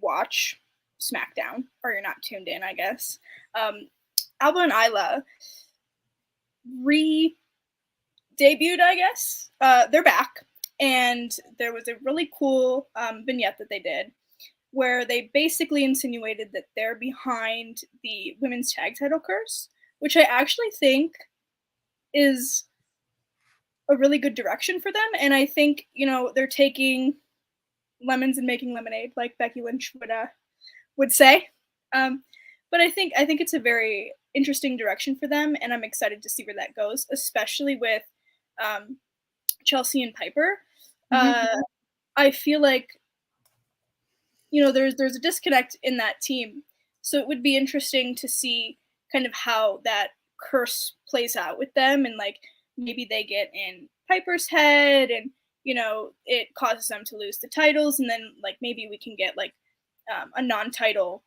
watch SmackDown, or you're not tuned in, I guess, Alba and Isla re-debuted, I guess. They're back, and there was a really cool vignette that they did where they basically insinuated that they're behind the women's tag title curse, which I actually think is a really good direction for them. And I think, you know, they're taking lemons and making lemonade, like Becky Lynch would say. But I think it's a very interesting direction for them, and I'm excited to see where that goes, especially with Chelsea and Piper. I feel like, you know, there's a disconnect in that team, so it would be interesting to see kind of how that curse plays out with them, and like maybe they get in Piper's head, and you know it causes them to lose the titles, and then like maybe we can get like a non-title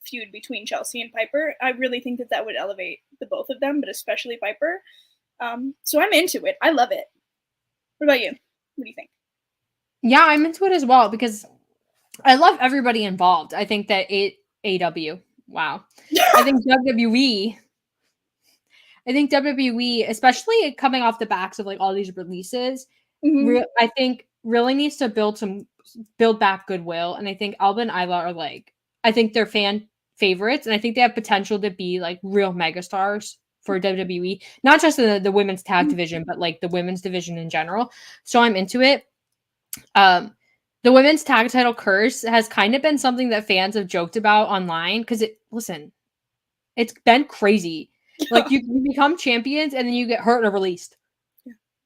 feud between Chelsea and Piper. I really think that would elevate the both of them, but especially Piper. So I'm into it. I love it. What about you? What do you think? Yeah, I'm into it as well because I love everybody involved. I think that AEW, wow. I think WWE, especially coming off the backs of like all these releases, I think really needs to build back goodwill. And I think Alba and Isla are like, I think they're fan favorites, and I think they have potential to be like real megastars for WWE, not just in the women's tag division, but like the women's division in general. So I'm into it. The women's tag title curse has kind of been something that fans have joked about online because it's been crazy. Like you become champions and then you get hurt or released.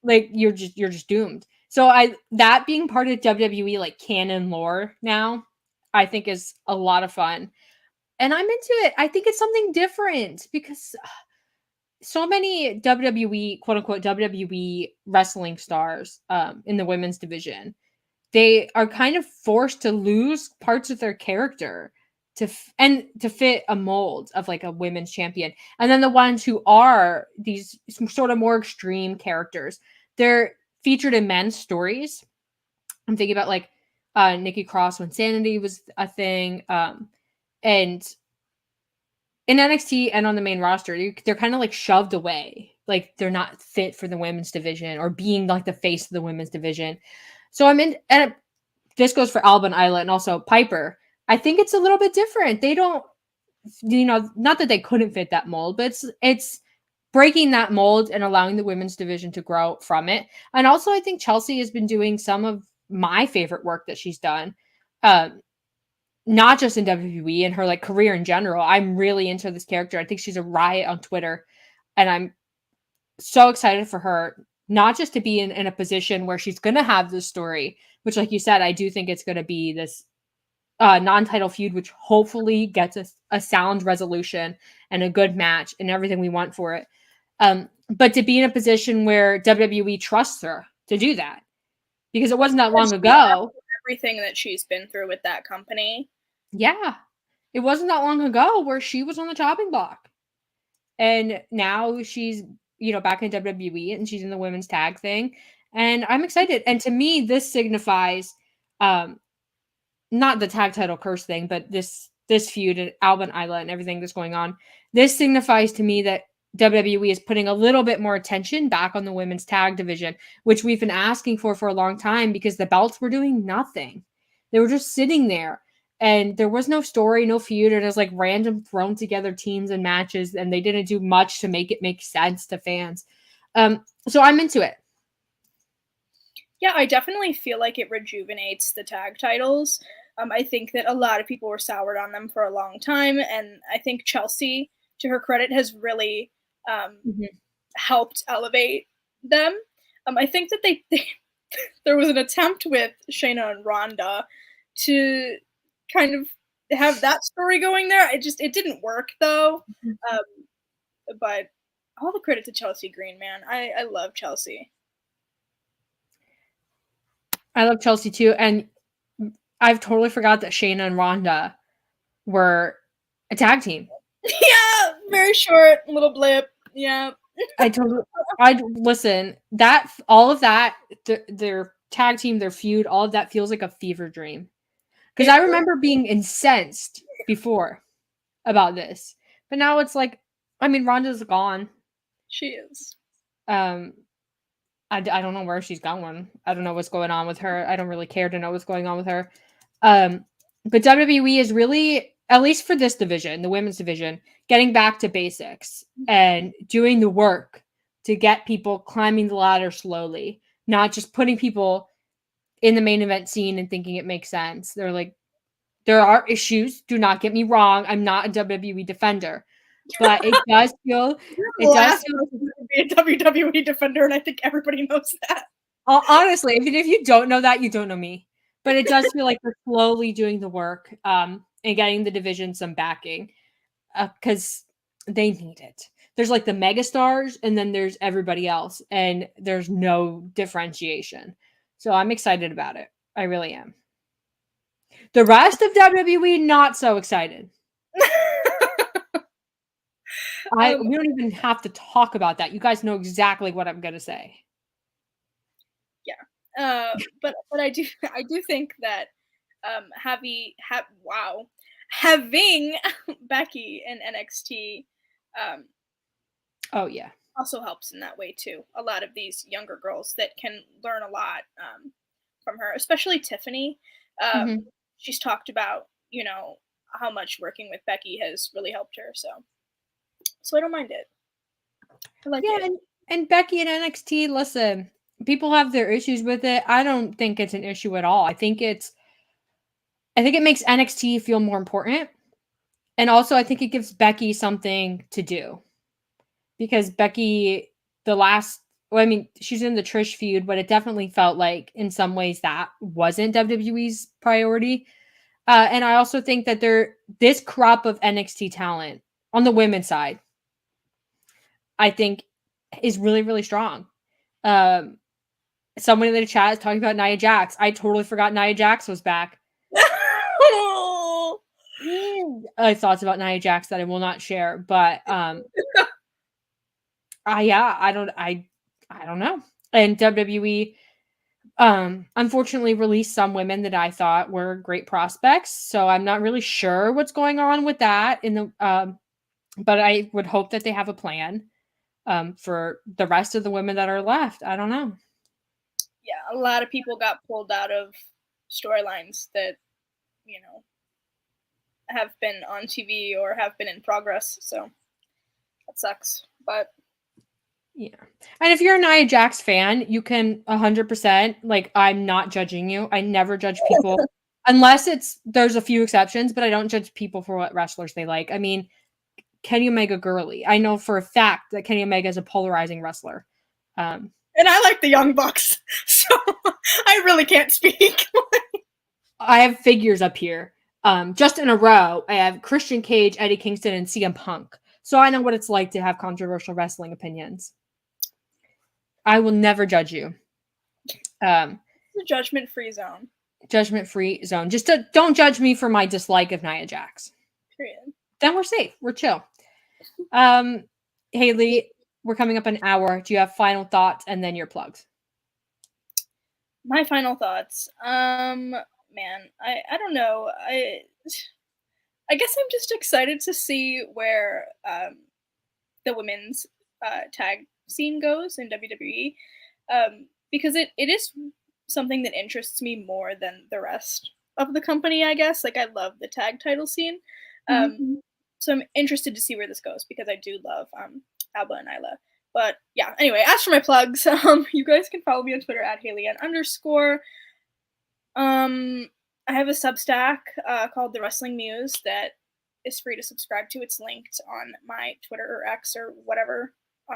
Like you're just doomed. So that being part of WWE like canon lore now, I think is a lot of fun. And I'm into it. I think it's something different because so many WWE, quote unquote, WWE wrestling stars in the women's division, they are kind of forced to lose parts of their character to fit a mold of like a women's champion. And then the ones who are these sort of more extreme characters, they're featured in men's stories. I'm thinking about like Nikki Cross when Sanity was a thing. And in NXT and on the main roster, they're kind of like shoved away. Like they're not fit for the women's division or being like the face of the women's division. So I'm in, and this goes for Alba and Isla and also Piper. I think it's a little bit different. They don't, you know, not that they couldn't fit that mold, but it's breaking that mold and allowing the women's division to grow from it. And also I think Chelsea has been doing some of my favorite work that she's done. not just in WWE and her like career in general. I'm really into this character. I think she's a riot on Twitter, and I'm so excited for her, not just to be in a position where she's going to have this story, which, like you said, I do think it's going to be this non-title feud, which hopefully gets us a sound resolution and a good match and everything we want for it. But to be in a position where WWE trusts her to do that, because it wasn't that long ago. Everything that she's been through with that company. Yeah. It wasn't that long ago where she was on the chopping block. And now she's, back in WWE and she's in the women's tag thing. And I'm excited. And to me, this signifies not the tag title curse thing, but this feud at Alba and Isla and everything that's going on. This signifies to me that WWE is putting a little bit more attention back on the women's tag division, which we've been asking for a long time, because the belts were doing nothing. They were just sitting there, and there was no story, no feud. It was like random thrown together teams and matches, and they didn't do much to make it make sense to fans. So I'm into it. Yeah, I definitely feel like it rejuvenates the tag titles. I think that a lot of people were soured on them for a long time, and I think Chelsea, to her credit, has really helped elevate them. I think that they there was an attempt with Shayna and Ronda to kind of have that story going there. It didn't work though. But all the credit to Chelsea Green, man. I love Chelsea. I love Chelsea too, and I've totally forgot that Shayna and Ronda were a tag team. Yeah, very short, little blip. Yeah. I listen, that all of that, their tag team, their feud, all of that feels like a fever dream. Because I remember being incensed before about this, but now it's like, I mean, Ronda's gone. She is. I don't know where she's going. I don't know what's going on with her. I don't really care to know what's going on with her. But WWE is really, at least for this division, the women's division, getting back to basics and doing the work to get people climbing the ladder slowly, not just putting people in the main event scene and thinking it makes sense. They're like, there are issues. Do not get me wrong. I'm not a WWE defender, but it does feel to be a WWE defender, and I think everybody knows that. Honestly, even if you don't know that, you don't know me. But it does feel like we're slowly doing the work and getting the division some backing because they need it. There's like the megastars, and then there's everybody else, and there's no differentiation. So I'm excited about it. I really am. The rest of WWE, not so excited. We don't even have to talk about that. You guys know exactly what I'm going to say. Yeah. But I do think that having Becky in NXT oh yeah, also helps in that way too. A lot of these younger girls that can learn a lot from her, especially Tiffany. She's talked about, how much working with Becky has really helped her. So I don't mind it. I like it. And Becky in NXT, listen, people have their issues with it. I don't think it's an issue at all. I think it makes NXT feel more important. And also I think it gives Becky something to do. Because Becky, she's in the Trish feud, but it definitely felt like in some ways that wasn't WWE's priority. And I also think that this crop of NXT talent on the women's side, I think is really, really strong. Someone in the chat is talking about Nia Jax. I totally forgot Nia Jax was back. Thoughts about Nia Jax that I will not share, but I don't know. And WWE unfortunately released some women that I thought were great prospects, so I'm not really sure what's going on with that in the but I would hope that they have a plan for the rest of the women that are left. I don't know. Yeah, a lot of people got pulled out of storylines that, have been on TV or have been in progress. So that sucks. But yeah. And if you're a Nia Jax fan, you can 100%, I'm not judging you. I never judge people Unless there's a few exceptions, but I don't judge people for what wrestlers they like. I mean, Kenny Omega girly. I know for a fact that Kenny Omega is a polarizing wrestler. And I like the Young Bucks, so I really can't speak. I have figures up here. Just in a row, I have Christian Cage, Eddie Kingston, and CM Punk. So I know what it's like to have controversial wrestling opinions. I will never judge you. It's a judgment-free zone. Judgment-free zone. Just don't judge me for my dislike of Nia Jax. Period. Then we're safe. We're chill. Haley, we're coming up an hour. Do you have final thoughts and then your plugs? My final thoughts. Man, I don't know. I guess I'm just excited to see where the women's tag scene goes in WWE, because it is something that interests me more than the rest of the company, I guess. Like, I love the tag title scene. So I'm interested to see where this goes, because I do love Alba and Isla. But yeah, anyway, as for my plugs, you guys can follow me on Twitter at @HaleyAn_. I have a Substack called The Wrestling Muse that is free to subscribe to. It's linked on my Twitter or X or whatever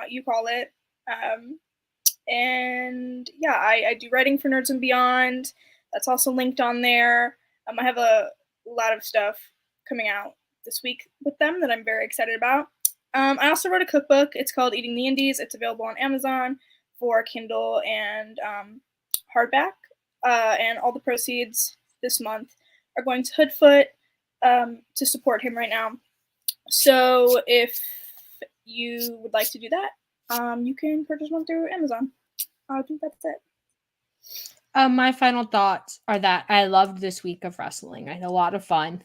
you call it. And yeah, I do writing for Nerds and Beyond. That's also linked on there. I have a lot of stuff coming out this week with them that I'm very excited about. I also wrote a cookbook. It's called Eating the Indies. It's available on Amazon for Kindle and hardback. And all the proceeds this month are going to Hoodfoot to support him right now. So if you would like to do that, you can purchase one through Amazon. I think that's it. My final thoughts are that I loved this week of wrestling. I had a lot of fun.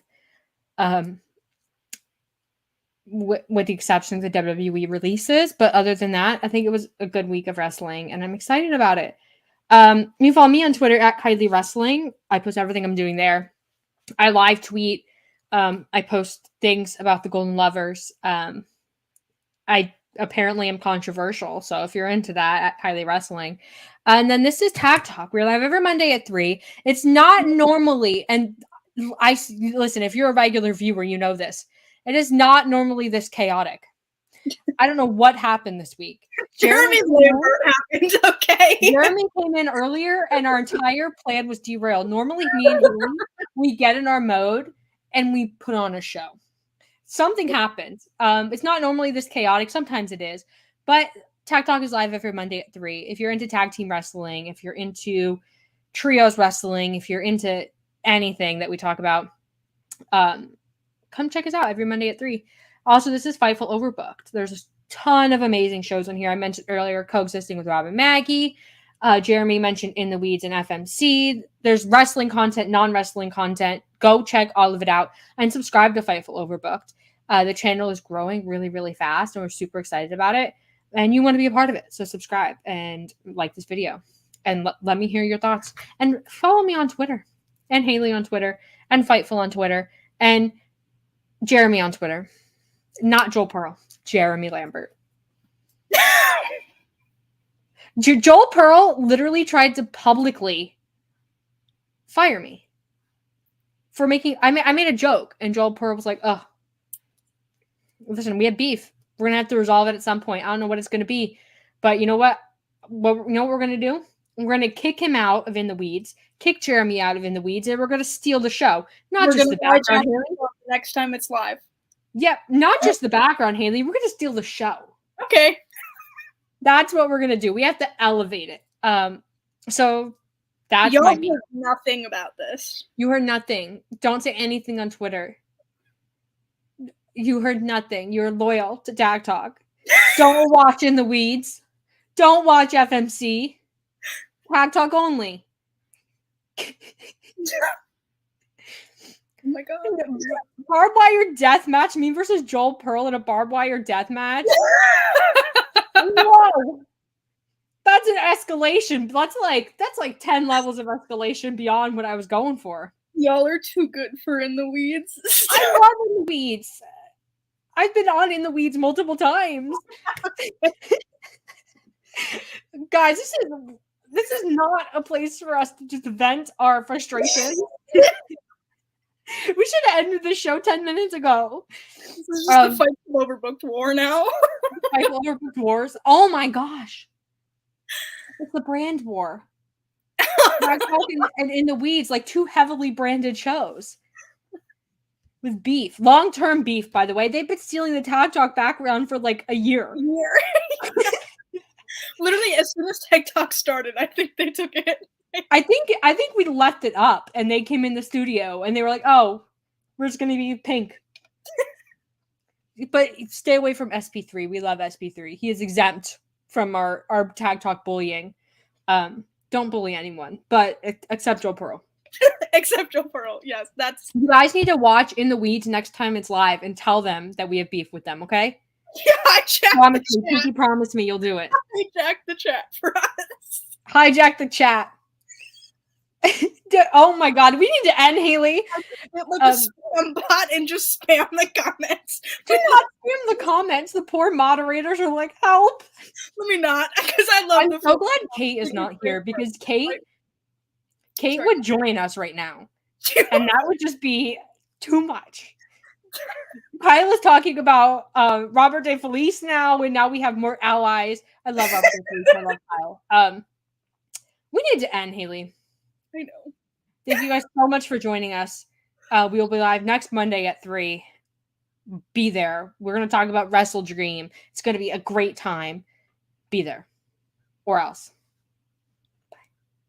With the exception of the WWE releases, but other than that, I think it was a good week of wrestling, and I'm excited about it. You can follow me on Twitter at Kiley Wrestling. I post everything I'm doing there. I live tweet. I post things about the Golden Lovers. I apparently am controversial, so if you're into that, at Kiley Wrestling. And then this is Tag Talk. We're live every Monday at 3. It's not normally, and listen, if you're a regular viewer, you know this. It is not normally this chaotic. I don't know what happened this week. Jeremy happened, okay. Jeremy came in earlier and our entire plan was derailed. Normally, me and Haley, we get in our mode and we put on a show. Something happened. It's not normally this chaotic. Sometimes it is. But Tag Talk is live every Monday at 3. If you're into tag team wrestling, if you're into trios wrestling, if you're into anything that we talk about, come check us out every Monday at 3. Also, this is Fightful Overbooked. There's a ton of amazing shows on here. I mentioned earlier Coexisting with Rob and Maggie. Jeremy mentioned In the Weeds and FMC. There's wrestling content, non-wrestling content. Go check all of it out and subscribe to Fightful Overbooked. The channel is growing really, really fast, and we're super excited about it. And you want to be a part of it. So subscribe and like this video. And let me hear your thoughts. And follow me on Twitter. And Haley on Twitter. And Fightful on Twitter. And Jeremy on Twitter. Not Joel Pearl. Jeremy Lambert. Joel Pearl literally tried to publicly fire me for making. I made a joke, and Joel Pearl was like, "Oh, listen, we had beef. We're gonna have to resolve it at some point. I don't know what it's gonna be, but you know what? You know what we're gonna do? We're gonna kick him out of In the Weeds, kick Jeremy out of In the Weeds, and we're gonna steal the show. Not just the background, Haley. Next time it's live. Yep, not just the background, Haley. We're gonna steal the show. Okay." That's what we're gonna do. We have to elevate it. So that's Y'all my heard nothing about this. You heard nothing. Don't say anything on Twitter. You heard nothing. You're loyal to Tag Talk. Don't watch In the Weeds. Don't watch FMC. Tag Talk only. Oh my god. Barbed wire death match. Me versus Joel Pearl in a barbed wire death match. Whoa. That's an escalation. That's like 10 levels of escalation beyond what I was going for. Y'all are too good for In the Weeds. I love In the Weeds. I've been on In the Weeds multiple times. Guys, This is not a place for us to just vent our frustration. We should have ended the show 10 minutes ago. This is just the fight for overbooked war now. Fight for overbooked wars. Oh my gosh. It's the brand war. And in the weeds, like 2 heavily branded shows. With beef. Long-term beef, by the way. They've been stealing the Tag Talk background for like a year. Literally, as soon as TikTok started, I think they took it. I think we left it up and they came in the studio and they were like, oh, we're just gonna be pink. But stay away from SP3. We love SP3. He is exempt from our Tag Talk bullying. Don't bully anyone, but except Joe Pearl. Except Joe Pearl. Yes, that's. You guys need to watch In the Weeds next time it's live and tell them that we have beef with them, okay? Yeah, You promise me you'll do it. Hijack the chat for us. Hijack the chat. Oh my god, we need to end, Haley. Like a spam bot and just spam the comments. Do not spam the comments. The poor moderators are like, help. Let me not, because I love. I'm so glad Kate is not here because Kate would join us right now, and that would just be too much. Kyle is talking about Robert De Felice now, and now we have more allies. I love Robert De Felice. I love Kyle. We need to end, Haley. I know. Thank you guys so much for joining us. We will be live next Monday at 3. Be there. We're going to talk about Wrestle Dream. It's going to be a great time. Be there. Or else.